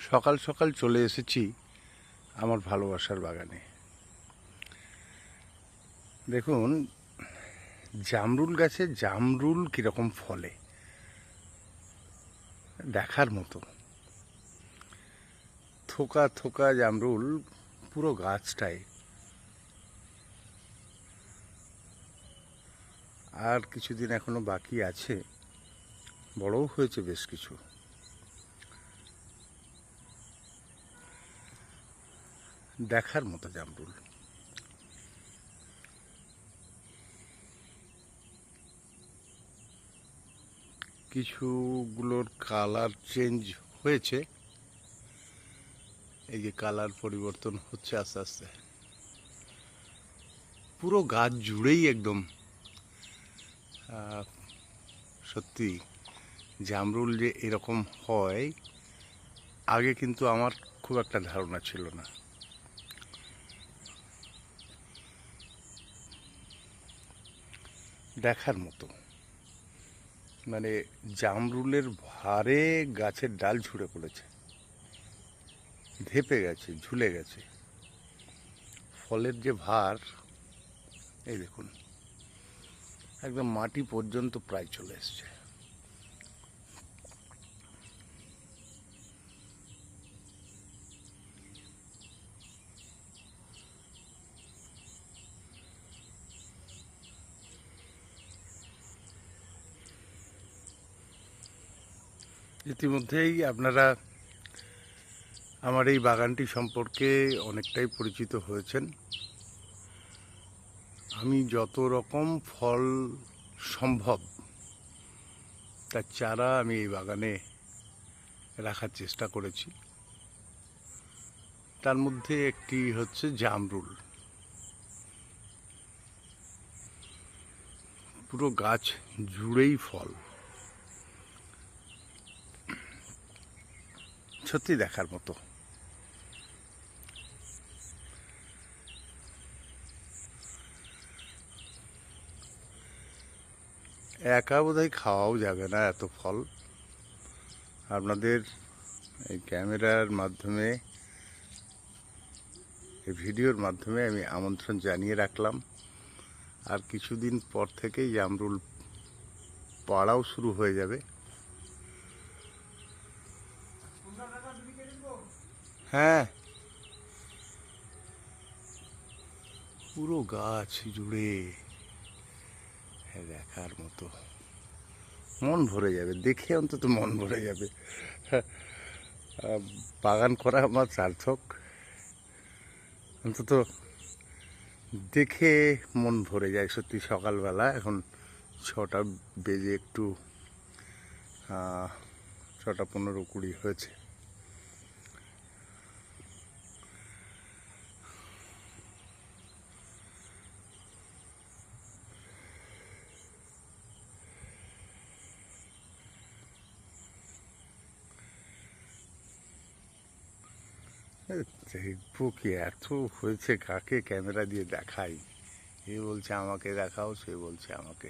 সকাল সকাল চলে এসেছি আমার ভালোবাসার বাগানে। দেখুন, জামরুল গাছে জামরুল কীরকম ফলে দেখার মতো। থোকা থোকা জামরুল পুরো গাছটায়। আর কিছুদিন এখনো বাকি আছে, বড়ও হয়েছে বেশ কিছু। দেখার মতো জামরুল। কিছুগুলোর কালার চেঞ্জ হয়েছে, এই যে কালার পরিবর্তন হচ্ছে আস্তে আস্তে। পুরো গাছ জুড়েই একদম সত্যি জামরুল যে এরকম হয় আগে কিন্তু আমার খুব একটা ধারণা ছিল না। দেখার মতো, মানে জামরুলের ভারে গাছের ডাল ঝুড়ে পড়েছে, ধেপে গেছে, ঝুলে গেছে। ফলের যে ভার, এই দেখুন, একদম মাটি পর্যন্ত প্রায় চলে এসছে। ইতিমধ্যেই আপনারা আমার এই বাগানটি সম্পর্কে অনেকটাই পরিচিত হয়েছেন। আমি যত রকম ফল সম্ভব তার চারা আমি এই বাগানে রাখার চেষ্টা করেছি। তার মধ্যে একটি হচ্ছে জামরুল। পুরো গাছ জুড়েই ফল, সত্যি দেখার মতো। একা বোধহয় খাওয়াও যাবে না এত ফল। আপনাদের এই ক্যামেরার মাধ্যমে, এই ভিডিওর মাধ্যমে আমি আমন্ত্রণ জানিয়ে রাখলাম। আর কিছুদিন পর থেকেই জামরুল পাড়াও শুরু হয়ে যাবে। হ্যাঁ, পুরো গাছ জুড়ে দেখার মতো, মন ভরে যাবে দেখে, অন্তত মন ভরে যাবে। বাগান করা আমার সার্থক, অন্তত দেখে মন ভরে যায় সত্যি। সকালবেলা এখন 6টা বেজে একটু 6টা 15-20 হয়েছে। দেখবো কি, এত হয়েছে, কাকে ক্যামেরা দিয়ে দেখাই? এ বলছে আমাকে দেখাও, সে বলছে আমাকে।